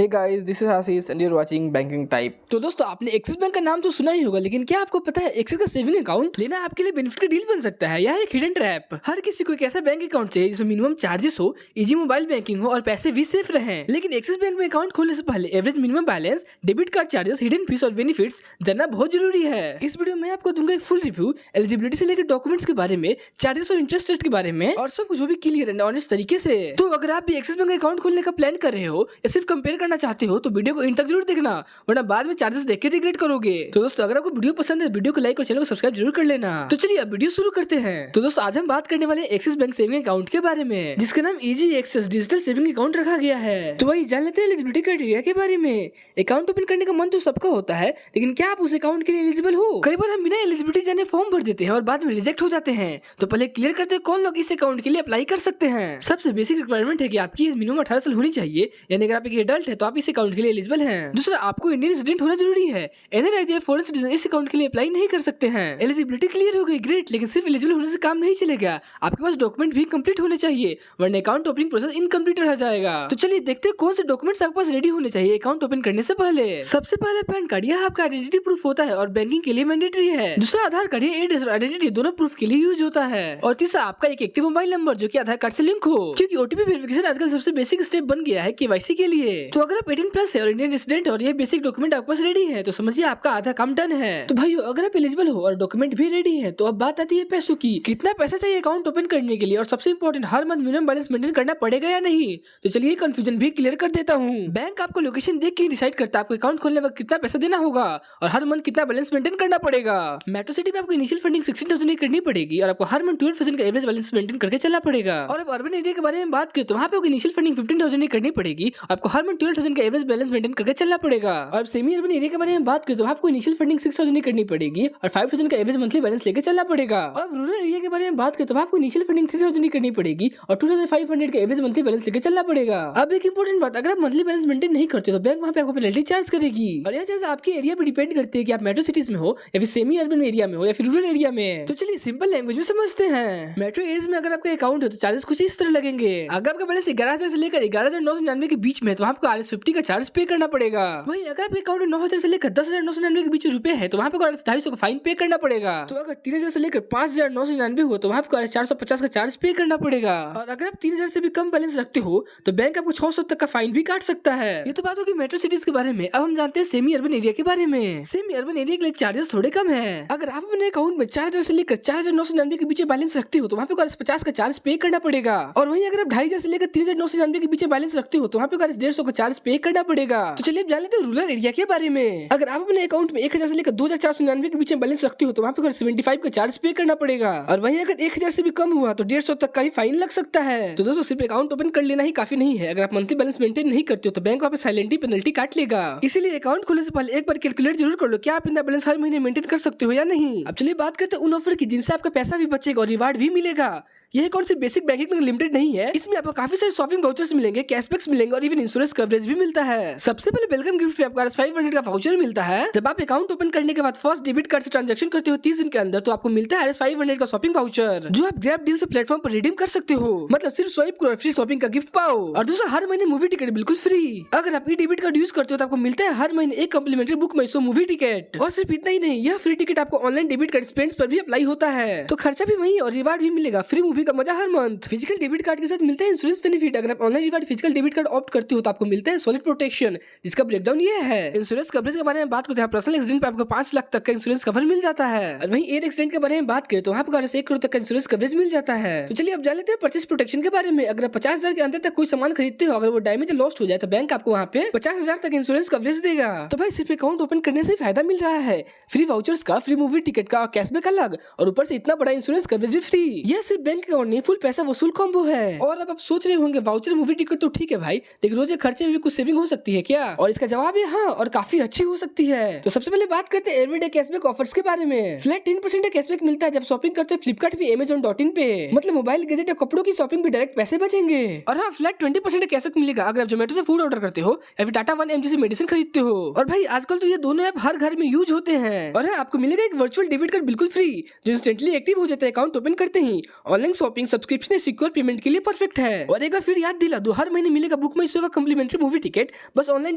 Hey guys, this is Ashish and you are watching banking type. तो दोस्तों, आपने axis bank का नाम तो सुना ही होगा, लेकिन क्या आपको पता है एक्सिस का सेविंग अकाउंट लेना आपके लिए बेनिफिट का डील बन सकता है। यह एक हिडन ट्रैप। हर किसी को एक ऐसा बैंक अकाउंट चाहिए जिसमें मिनिमम चार्जेस हो, इजी मोबाइल बैंकिंग हो और पैसे भी सेफ रहें। लेकिन एक्सिस बैंक में अकाउंट खोलने से पहले average minimum balance, debit card charges, hidden fees और बेनिफिट्स जानना बहुत जरूरी है। इस वीडियो में आपको दूंगा एक फुल रिव्यू, एलिजिबिलिटी से लेकर डॉक्यूमेंट्स के बारे में, चार्जेस और इंटरेस्ट रेट के बारे में, और सब कुछ वो भी क्लियर एंड ऑनेस्ट तरीके से। तो अगर आप भी एक्सिस बैंक अकाउंट खोलने का प्लान कर रहे हो या सिर्फ कंपेयर करना चाहते हो तो वीडियो को इन तक जरूर देखना, वरना बाद में चार्जेस देख के रिग्रेट करोगे। तो दोस्तों, अगर आपको वीडियो पसंद है वीडियो को लाइक और चैनल को सब्सक्राइब जरूर कर लेना। तो चलिए अब वीडियो शुरू करते हैं। तो दोस्तों, आज हम बात करने वाले एक्सिस बैंक सेविंग अकाउंट के बारे में, जिसका नाम easy access digital saving account रखा गया है। तो वही जान लेते हैं एलिजिबिलिटी क्राइटेरिया के बारे में। अकाउंट ओपन करने का मन तो सबका होता है, लेकिन क्या आप उस अकाउंट के लिए एलिजिबल हो? कई बार हम बिना एलिजिबिलिटी जाने फॉर्म भर देते हैं और बाद में रिजेक्ट हो जाते हैं। तो पहले क्लियर करते हैं कौन लोग इस अकाउंट के लिए अप्लाई कर सकते हैं। सबसे बेसिक रिक्वायरमेंट है कि आपकी एज मिनिमम 18 साल होनी चाहिए, यानी अगर आप एक एडल्ट है तो आप इस अकाउंट के लिए एलिजिबल हैं। दूसरा, आपको इंडियन रेजिडेंट होना जरूरी है। एनआरआई या फॉरेन सिटीजन इस अकाउंट के लिए अप्लाई नहीं कर सकते हैं। एलिजिबिलिटी क्लियर हो गई, ग्रेट, लेकिन सिर्फ एलिजिबल होने से काम नहीं चलेगा। आपके पास डॉक्यूमेंट भी कंप्लीट होने चाहिए, वरना अकाउंट ओपनिंग प्रोसेस इनकम्प्लीट रह जाएगा। तो चलिए देखते हैं कौन से डॉक्यूमेंट्स आपके पास रेडी होने चाहिए अकाउंट ओपन करने से पहले। सबसे पहले पैन कार्ड, यह आपका आइडेंटिटी प्रूफ होता है और बैंकिंग के लिए मैंडेटरी है। दूसरा, आधार कार्ड, ये एड्रेस और आइडेंटिटी दोनों प्रूफ के लिए यूज होता है। और तीसरा, आपका एक एक्टिव मोबाइल नंबर जो कि आधार कार्ड से लिंक हो, क्योंकि ओटीपी वेरिफिकेशन आजकल सबसे बेसिक स्टेप बन गया है केवाईसी के लिए। तो अगर आप 18+ है और इंडियन रेजिडेंट और ये बेसिक डॉक्यूमेंट आपके पास रेडी है तो समझिए आपका आधा काम डन है। तो भाइयों, अगर आप एलिजिबल हो और डॉक्यूमेंट भी रेडी है तो अब बात आती है पैसों की। कितना पैसा चाहिए अकाउंट ओपन करने के लिए, और सबसे इंपॉर्टेंट, हर मंथ मिनिमम बैलेंस मेंटेन करना पड़ेगा या नहीं। तो चलिए कंफ्यूजन भी क्लियर कर देता हूँ। बैंक आपको लोकेशन देख के डिसाइड करता है आपको अकाउंट खोलने वक्त कितना पैसा देना होगा और हर मंथ कितना बैलेंस मेंटेन करना पड़ेगा। मेट्रो सिटी में आपको इनिशियल फंडिंग 16,000 करनी पड़ेगी और आपको हर मंथ 12,000 का एवरेज बैलेंस मेंटेन करके चलना पड़ेगा। और अब अर्बन एरिया के बारे में बात करें तो वहाँ पे इनिशियल फंडिंग 15,000 करनी पड़ेगी, आपको हर मंथ 12,000 का एवरेज बैलेंस मेंटेन करके चलना पड़ेगा। और सेमी अर्बन एरिया के बारे में बात करें तो आपको इनिशियल फंडिंग 6,000 करनी पड़ेगी और 5,000 का एवरेज मंथली बैलेंस लेकर चलना पड़ेगा। और रूरल एरिया के बारे में बात करें तो आपको इनिशियल फंडिंग 3,000 करनी पड़ेगी और 2,500 का एवरेज मंथली बैलेंस लेकर चलना पड़ेगा। अब एक इंपॉर्टेंट बात, अगर आप मंथली बैलेंस मेंटेन नहीं करते तो बैंक वहाँ पे आपको पेनल्टी चार्ज करेगी। और यह चार्ज आपके एरिया पे डिपेंड करते हैं कि आप मेट्रो सिटीज में हो या फिर सेमी अर्बन एरिया में हो या फिर रूरल एरिया में। तो चलिए सिंपल लैंग्वेज में समझते हैं। मेट्रो एरिया में अगर आपका अकाउंट है तो चार्जेस कुछ इस तरह लगेंगे। अगर आपका बैलेंस 11,000 से लेकर 11,999 के बीच में तो आपको RS50 का चार्ज पे करना पड़ेगा। वही अगर आपके अकाउंट में 9,000 से लेकर 10,999 के बीच रुपए है तो वहाँ पे 250 का फाइन पे करना पड़ेगा। तो अगर 3,000 से लेकर 5,999 हो तो वहाँ पे 450 का चार्ज पे करना पड़ेगा। और अगर आप 3,000 से भी कम बैलेंस रखते हो तो बैंक आपको 600 तक का फाइन भी काट सकता है। ये तो बात होगी मेट्रो सिटीज के बारे में। अब हम जानते हैं सेमी अर्बन एरिया के बारे में। सेमी अर्बन एरिया के लिए चार्जेस थोड़े कम है। अगर आप अपने अकाउंट में 4,000 से लेकर 4,999 के बीच बैलेंस रखते हो तो वहाँ पे 50 का चार्ज पे करना पड़ेगा। और वहीं अगर आप 2,500 से लेकर 3,999 के बीच बैलेंस रखते हो तो वहाँ पे 150 का चार्ज पे करना पड़ेगा। तो चलिए जान लेते हैं रूरल एरिया के बारे में। अगर आप अपने अकाउंट में 1,000 से लेकर 2,499 के बीच में बैलेंस रखते हो तो वहाँ पे 75 का चार्ज पे करना पड़ेगा। और वहीं अगर 1,000 से भी कम हुआ तो 150 तक का ही फाइन लग सकता है। तो दोस्तों, सिर्फ अकाउंट ओपन कर लेना ही काफी नहीं है। अगर आप मंथली बैलेंस मेंटेन नहीं करते हो तो बैंक वहाँ पे साइलेंटली पेनल्टी काट लेगा। इसीलिए अकाउंट खोलने से पहले एक बार कैलकुलेट जरूर कर लो क्या आप इतना बैलेंस हर महीने मेंटेन कर सकते हो या नहीं। अब चलिए बात करते हैं उन ऑफर की जिनसे आपका पैसा भी बचेगा और रिवार्ड भी मिलेगा। यह अकाउंट सिर्फ बेसिक बैंकिंग में लिमिटेड नहीं है, इसमें आपको काफी सारे शॉपिंग वाउचर्स मिलेंगे, कैशबैक्स मिलेंगे और इवन इंश्योरेंस कवरेज भी मिलता है। सबसे पहले वेलकम गिफ्ट में आपको 500 का वाउचर मिलता है। जब आप अकाउंट ओपन करने के बाद फर्स्ट डेबिट कार्ड से ट्रांजैक्शन करते हो 30 दिन के अंदर तो आपको मिलता है 500 का शॉपिंग वाउचर, जो आप ग्रैब डील से प्लेटफॉर्म पर रिडीम कर सकते हो। मतलब सिर्फ स्वाइप करो और फ्री शॉपिंग का गिफ्ट पाओ। और दूसरा, हर महीने मूवी टिकट बिल्कुल फ्री। अगर आप ई डेबिट कार्ड यूज करते हो तो आपको मिलता है हर महीने एक कम्प्लीमेंट्री बुक माई शो मूवी टिकट। और सिर्फ इतना ही नहीं, यह फ्री टिकट आपको ऑनलाइन डेबिट कार्ड स्पेंड्स पर भी अप्लाई होता है। तो खर्चा भी वही और रिवार्ड भी मिलेगा, फ्री मूवी का मजा हर मंथ। फिजिकल डेबिट कार्ड के साथ मिलता है इंश्योरेंस बेनिफिट। अगर आप online reward physical debit card opt करते हो तो आपको मिलता है सॉलिड प्रोटेक्शन, जिसका ब्रेकडाउन ये है। इंश्योरेंस कवरेज के बारे में बात करते हैं, पर्सनल एक्सीडेंट पे आपको 5 लाख तक का इंश्योरेंस कवर मिल जाता है। और वहीं एयर एक्सीडेंट के बारे में बात करें तो वहाँ पर 1 करोड़ तक का इंश्योरेंस कवरेज मिल जाता है। तो चलिए अब जान लेते हैं परचेस प्रोटेक्शन के बारे में। अगर 50,000 के अंदर तक कोई सामान खरीदते हो, अगर वो डैमेज लॉस्ट हो जाए तो बैंक आपको वहाँ पे 50,000 तक इंश्योरेंस कवरेज देगा। तो भाई सिर्फ अकाउंट ओपन करने से फायदा मिल रहा है, फ्री वाउचर्स का, फ्री मूवी टिकट का, कैशबैक अलग, और ऊपर से इतना बड़ा इंश्योरेंस कवरेज भी फ्री। यह सिर्फ बैंक अकाउंट नहीं, फुल पैसा वसूल कॉम्बो है। और अब आप सोच रहे होंगे वाउचर मूवी टिकट तो ठीक है भाई, लेकिन रोज खर्चे में भी कुछ सेविंग हो सकती है क्या? और इसका जवाब है हाँ, और काफी अच्छी हो सकती है। तो सबसे पहले बात करते हैं एवरीडे कैशबैक ऑफर्स के बारे में। फ्लैट 10% कैशबैक मिलता है जब शॉपिंग करते हो फ्लिपकार्ट भी Amazon.in पे। मतलब मोबाइल गैजेट या कपड़ों की शॉपिंग पे डायरेक्ट पैसे बचेंगे। और हाँ, फ्लैट 20% कैशबैक मिलेगा अगर आप जोमेटो से फूड ऑर्डर करते हो या फिर टाटा 1mg से मेडिसिन खरीदते हो। और भाई आजकल तो ये दोनों ऐप हर घर में यूज होते हैं। और हाँ, आपको मिलेगा एक वर्चुअल डेबिट कार्ड बिल्कुल फ्री, जो इंस्टेंटली एक्टिव हो जाता है अकाउंट ओपन करते ही। Online shopping subscription secure payment के लिए परफेक्ट है। और एक बार फिर याद दिला दो, हर महीने मिलेगा बुक माई शो का कम्प्लीमेंट्री मूवी टिकट। बस ऑनलाइन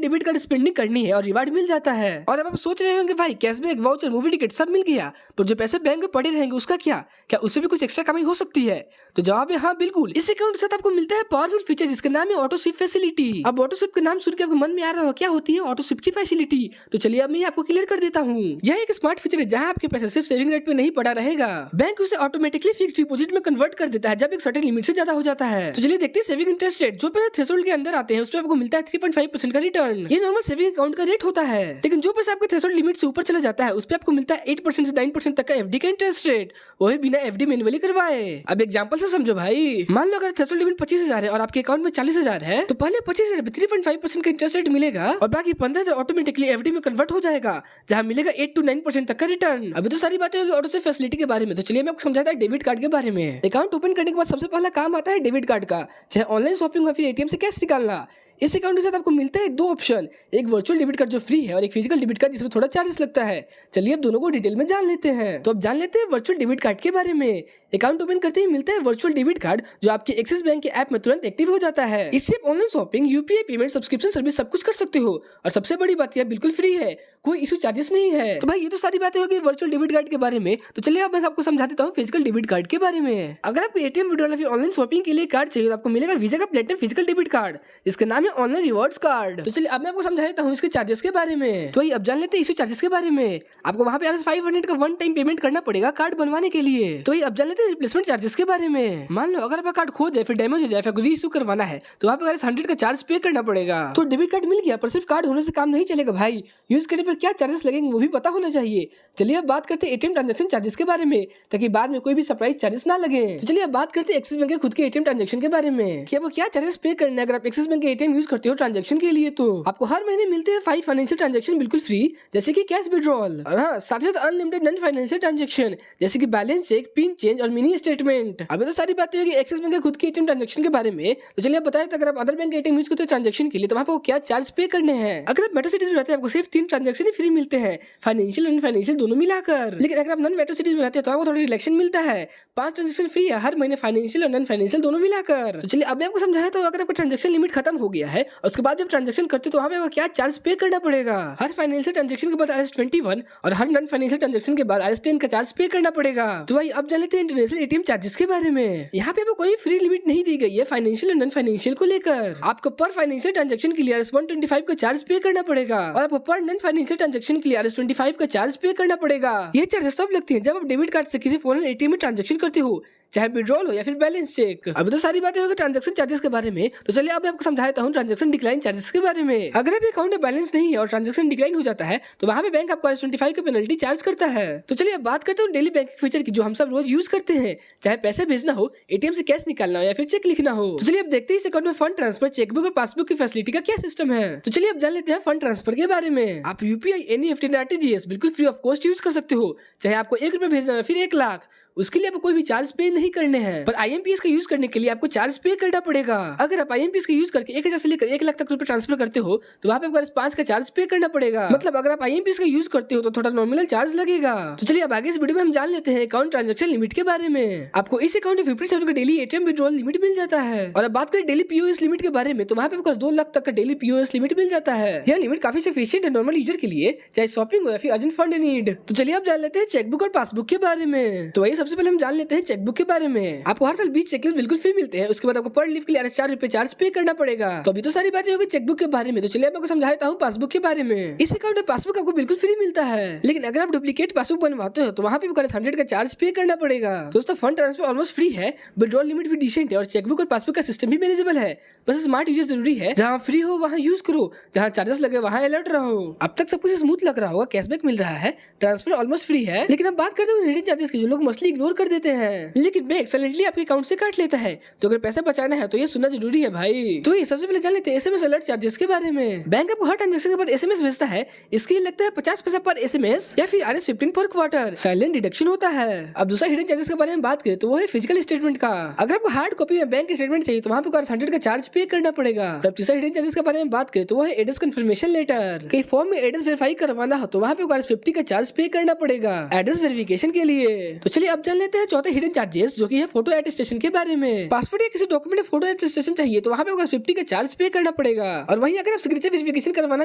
डेबिट कार्ड स्पेंडिंग करनी है और रिवार्ड मिल जाता है। और अब आप सोच रहे होंगे भाई कैशबैक, वाउचर, मूवी टिकट सब मिल गया, पर जो पैसे बैंक में पड़े रहेंगे उसका क्या उससे भी कुछ एक्स्ट्रा कमाई हो सकती है? तो जवाब है हाँ, बिल्कुल। इस अकाउंट के साथ आपको मिलता है पावरफुल फीचर जिसका नाम है ऑटो स्विप फैसिलिटी। अब ऑटो स्विप का नाम सुन के आपके मन में आ रहा हो क्या होती है ऑटो स्विप की फैसिलिटी? तो चलिए अब मैं आपको क्लियर कर देता हूँ। यह एक स्मार्ट फीचर है जहाँ आपके पैसे सिर्फ सेविंग रेट पे नहीं पड़ा रहेगा, बैंक उसे ऑटोमेटिकली फिक्स डिपॉजिट में कन्वर्ट कर देता है जब एक सर्टेन लिमिट से ज्यादा हो जाता है। तो चलिए देखते हैं सेविंग इंटरेस्ट रेट। जो पैसे थ्रेशोल्ड के अंदर आते हैं उस पर आपको मिलता है 3.5% का रिटर्न। ये नॉर्मल सेविंग अकाउंट का रेट होता है, लेकिन जो पैसा आपके थ्रेशोल्ड लिमिट से ऊपर चला जाता है उस पर आपको मिलता है 8% से 9% तक का एफडी का इंटरेस्ट रेट, वो भी बिना एफडी मैन्युअली करवाए। अब एग्जांपल से समझो भाई, मान लो अगर थ्रेशोल्ड लिमिट 25,000 है और आपके अकाउंट में 40,000 है, तो पहले 25,000 पे 3.5% का इंटरेस्ट रेट मिलेगा और बाकी 15,000 ऑटोमेटिकली एफडी में कन्वर्ट हो जाएगा जहाँ मिलेगा 8 to 9% तक का रिटर्न। अभी तो सारी बातें होगी ऑटो से फैसिलिटी के बारे में, तो चलिए मैं आपको समझाता हूं डेबिट कार्ड के बारे में। अकाउंट ओपन करने के बाद सबसे पहला काम आता है डेबिट कार्ड का, चाहे ऑनलाइन शॉपिंग या फिर एटीएम से कैश निकालना। इस अकाउंट के साथ आपको मिलता है दो ऑप्शन, एक वर्चुअल डेबिट कार्ड जो फ्री है और एक फिजिकल डेबिट कार्ड जिसमें थोड़ा चार्जेस लगता है। चलिए अब दोनों को डिटेल में जान लेते हैं। तो अब जान लेते हैं वर्चुअल डेबिट कार्ड के बारे में। अकाउंट ओपन करते ही मिलता है वर्चुअल डेबिट कार्ड जो आपके एक्सिस बैंक के ऐप में तुरंत एक्टिव हो जाता है। इससे आप online shopping, UPI payment, subscription service सब कुछ कर सकते हो और सबसे बड़ी बात यह बिल्कुल फ्री है, कोई इशू चार्जेस नहीं है। तो भाई ये तो सारी बातें हो गई वर्चुअल डेबिट कार्ड के बारे में। तो चलिए अब मैं आपको समझा देता हूँ फिजिकल डेबिट कार्ड के बारे में। अगर आपको एटीएम, विड्रॉल या फिर ऑनलाइन शॉपिंग के लिए कार्ड चाहिए तो आपको मिलेगा वीजा का प्लेटिनम फिजिकल डेबिट कार्ड जिसका नाम है ऑनलाइन रिवॉर्ड्स कार्ड। तो चलिए अब मैं आपको समझा देता हूँ इसके चार्जेस के बारे में। तो अब जान लेते हैं इशू चार्जेस के बारे में। आपको वहाँ पे RS500 का वन टाइम पेमेंट करना पड़ेगा कार्ड बनवाने के लिए। तो अब जान लेते हैं रिप्लेसमेंट चार्जेस के बारे में। मान लो अगर आपका कार्ड खो जाए, फिर डैमेज हो जाए, फिर रीइश्यू करवाना है तो वहाँ पे RS100 का चार्ज पे करना पड़ेगा। तो डेबिट कार्ड मिल गया पर सिर्फ कार्ड होने से काम नहीं चलेगा भाई, यूज करने पर क्या चार्जेस लगेंगे वो भी पता होना चाहिए। चलिए अब बात करते हैं एटीएम ट्रांजैक्शन चार्जेस के बारे में ताकि बाद में कोई भी सरप्राइज चार्जेस ना लगे। तो चलिए अब बात करते हैं एक्सिस बैंक के खुद के एटीएम ट्रांजैक्शन के बारे में कि वो क्या चार्जेस पे करना है। अगर आप एक्सिस बैंक के एटीएम यूज करते हो ट्रांजैक्शन के लिए तो आपको हर महीने मिलते हैं 5 फाइनेंशियल ट्रांजैक्शन बिल्कुल फ्री, जैसे कि कैश विड्रॉल, और हाँ साथ ही साथ अनलिमिटेड नॉन फाइनेंशियल ट्रांजैक्शन जैसे कि बैलेंस चेक, पिन चेंज और मिनी स्टेटमेंट। अभी तो सारी बातें होगी एक्सिस बैंक के खुद के एटीएम ट्रांजैक्शन के बारे में। तो चलिए अब बताएं अगर आप अदर बैंक के एटीएम यूज करते हैं ट्रांजैक्शन के लिए तो वहाँ पे क्या चार्ज पे करने हैं। अगर आप मेट्रो सिटीज में रहते हैं आपको सिर्फ 3 ट्रांजैक्शन ही फ्री मिलते हैं, फाइनेंशियल और फाइनेंशियल दोनों मिलाकर। लेकिन अगर आप नॉन मेट्रो सिटीज में रहते हैं तो आपको थोड़ा रिलैक्शन मिलता है, 5 ट्रांजैक्शन फ्री है हर महीने फाइनेंशियल और नॉन फाइनेंशियल दोनों मिलाकर। तो चलिए अब मैं आपको समझाया तो अगर आपका ट्रांजैक्शन लिमिट खत्म हो गया है और उसके बाद जब ट्रांजैक्शन करते तो वहाँ पे क्या चार्ज पे करना पड़ेगा। हर फाइनेंशियल ट्रांजैक्शन के बाद RS21 और हर नॉन फाइनेंशियल ट्रांजैक्शन के बाद RS10 का चार्ज पे करना पड़ेगा। तो भाई अब जान लेते हैं इंटरनेशनल एटीएम चार्जेस के बारे में। यहाँ पे आपको कोई फ्री लिमिट नहीं दी गई है फाइनेंशियल और नॉन फाइनेंशियल को लेकर। आपको पर फाइनेंशियल ट्रांजैक्शन के लिए RS125 का चार्ज पे करना पड़ेगा और आपको पर नॉन फाइनेंशियल ट्रांजैक्शन के लिए RS25 का चार्ज पे करना पड़ेगा। ये चार्जेस तब लगती हैं जब आप डेबिट कार्ड से किसी फॉरेन एटीएम में ट्रांजैक्शन करते हो, चाहे विड्रॉल हो या फिर बैलेंस चेक। अभी तो सारी बातें होगी ट्रांजैक्शन चार्जेस के बारे में। तो चलिए अब मैं आपको समझाता हूँ ट्रांजैक्शन डिक्लाइन चार्जेस के बारे में। अगर आपके अकाउंट में बैलेंस नहीं है और ट्रांजैक्शन डिक्लाइन हो जाता है तो वहाँ पे बैंक आपको RS25 का पेनल्टी चार्ज करता है। तो चलिए अब बात करते हैं डेली बैंकिंग फीचर की जो हम सब रोज यूज करते हैं, चाहे पैसे भेजना हो, एटीएम से कैश निकालना हो या फिर चेक लिखना हो। तो चलिए अब देखते हैं इस अकाउंट में फंड ट्रांसफर, चेकबुक और पासबुक की फैसिलिटी का क्या सिस्टम है। तो चलिए अब जान लेते हैं फंड ट्रांसफर के बारे में। आप यूपीआई, एनईएफटी, RTGS बिल्कुल फ्री ऑफ कॉस्ट यूज कर सकते हो, चाहे आपको 1 रुपया भेजना है फिर 1 लाख, उसके लिए आपको कोई भी चार्ज पे नहीं करने हैं। पर IMPS का यूज करने के लिए आपको चार्ज पे करना पड़ेगा। अगर आप IMPS का यूज करके 1000 से लेकर 1 लाख तक रुपए ट्रांसफर करते हो तो वहाँ पे आपको RS5 का चार्ज पे करना पड़ेगा। मतलब अगर आप IMPS का यूज करते हो तो थोड़ा नॉमिनल चार्ज लगेगा। तो चलिए अब आगे इस वीडियो में हम जान लेते हैं अकाउंट ट्रांजैक्शन लिमिट के बारे में। आपको इस अकाउंट में 50,000 का डेली एटीएम विड्रॉल लिमिट मिल जाता है। और अब बात करें डेली POS लिमिट के बारे में तो वहाँ पे आपको 2 लाख तक का डेली POS लिमिट मिल जाता है। यह लिमिट काफी सफिशिएंट है नॉर्मल यूजर के लिए, चाहे शॉपिंग हो या फिर अर्जेंट फंड नीड। तो चलिए अब जान लेते हैं चेकबुक और पासबुक के बारे में। तो वही सबसे पहले हम जान लेते हैं चेकबुक के बारे में। आपको हर साल 20 चेकलिस्ट बिल्कुल फ्री मिलते हैं, उसके बाद आपको पर लीफ के लिए RS4 रुपए चार्ज पे करना पड़ेगा। तो अभी तो सारी बातें होगी चेकबुक के बारे में। तो चलिए आपको समझाता हूँ पासबुक के बारे में। इस अकाउंट में पासबुक आपको बिल्कुल फ्री मिलता है, लेकिन अगर आप डुप्लीकेट पासबुक बनवाते हो तो वहाँ पे 100 का चार्ज पे करना पड़ेगा। दोस्तों फंड ट्रांसफर ऑलमोस्ट फ्री है, विड्रॉल लिमिट भी डिसेंट है और चेकबुक और पासबुक का सिस्टम भी मैनेजेबल है। बस स्मार्ट यूजर जरूरी है, जहाँ फ्री हो वहाँ यूज करो, जहाँ चार्जेस लगे वहाँ अलर्ट रहो। अब तक सब कुछ स्मूथ लग रहा होगा, कैशबैक मिल रहा है, ट्रांसफर ऑलमोस्ट फ्री है, लेकिन अब बात करते हैं हिडन चार्जेस की जो लोग मोस्टली इग्नोर कर देते हैं, लेकिन बैंक एक्सेलेंटली आपके अकाउंट से काट लेता है। तो अगर पैसा बचाना है तो ये सुनना जरूरी है भाई। तो ये सबसे पहले जान लेते हैं SMS अलर्ट चार्जेस के बारे में। बैंक आपको हर ट्रांजैक्शन के बाद SMS भेजता है, इसके लिए लगता है 50 पैसा पर SMS या फिर RS15 पर क्वार्टर साइलेंट डिडक्शन होता है। अब दूसरा हिडन चार्जेस के बारे में बात करें तो वो है फिजिकल स्टेटमेंट का। अगर आपको हार्ड कॉपी में बैंक स्टेटमेंट चाहिए तो वहाँ पे RS100 का चार्ज पे करना पड़ेगा। अब तीसरा हिडन चार्जेस के बारे में बात करें तो वो है एड्रेस कंफर्मेशन लेटर। कई फॉर्म में एड्रेस वेरीफाई करवाना हो तो वहाँ पे RS50 का चार्ज पे करना पड़ेगा एड्रेस वेरिफिकेशन के लिए। तो चलिए अब जान लेते हैं चौथे हिडन चार्जेस, जो कि है फोटो एटेस्टेशन के बारे में। पासपोर्ट या किसी डॉक्यूमेंट में फोटो एटेस्टेशन चाहिए तो वहाँ पे अगर 50 का चार्ज पे करना पड़ेगा, और वहीं अगर आप सिग्नेचर वेरिफिकेशन करवाना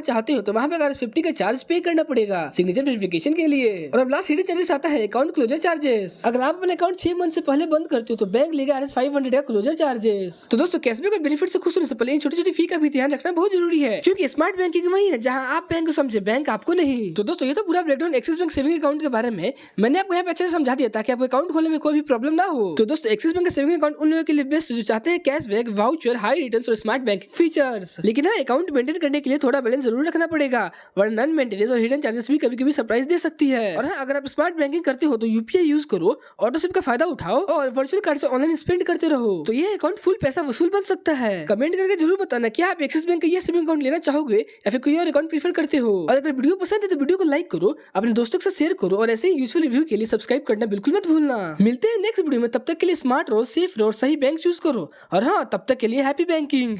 चाहते हो तो वहाँ पे अगर 50 का चार्ज पे करना पड़ेगा सिग्नेचर वेरिफिकेशन के लिए। और अब लास्ट हिडन चार्जेस आता है अकाउंट क्लोजर चार्जेस। अगर आप अपने अकाउंट 6 मंथ से पहले बंद करते हो तो बैंक लेगा ₹500 का क्लोजर चार्जेस। तो दोस्तों, कैशबैक और बेनिफिट से खुश होने से पहले इन छोटी छोटी फी का भी ध्यान रखना बहुत जरूरी है, क्योंकि स्मार्ट बैंकिंग वही है जहाँ आप बैंक को समझे, बैंक आपको नहीं। तो दोस्तों, ये तो पूरा breakdown axis bank saving account के बारे में मैंने आपको यहाँ पे अच्छे से समझा दिया ताकि आपको अकाउंट खोलने में कोई भी प्रॉब्लम ना हो। तो दोस्तों, एक्सिस बैंक का सेविंग अकाउंट उन लोगों के लिए बेस्ट जो चाहते हैं कैशबैक, वाउचर, हाई रिटर्न्स और स्मार्ट बैंकिंग फीचर्स। लेकिन हाँ, अकाउंट मेंटेन करने के लिए थोड़ा बैलेंस जरूर रखना पड़ेगा, वरना नॉन मेंटेनेंस और हिडन चार्जेस भी कभी कभी सरप्राइज दे सकती है। और हाँ, अगर आप स्मार्ट बैंकिंग करते हो तो यूपीआई यूज करो, ऑटो सिप का फायदा उठाओ और वर्चुअल कार्ड से ऑनलाइन स्पेंड करते रहो, तो ये अकाउंट फुल पैसा वसूल बन सकता है। कमेंट करके जरूर बताना क्या आप एक्सिस बैंक का ये सेविंग अकाउंट लेना चाहोगे या फिर कोई और अकाउंट प्रीफर करते हो। और अगर वीडियो पसंद है तो वीडियो को लाइक करो, अपने दोस्तों के साथ शेयर करो और ऐसे ही यूजफुल रिव्यू के लिए सब्सक्राइब करना बिल्कुल मत भूलना। मिलते हैं नेक्स्ट वीडियो में, तब तक के लिए स्मार्ट रहो, सेफ रहो और सही बैंक चूज करो। और हाँ, तब तक के लिए हैप्पी बैंकिंग।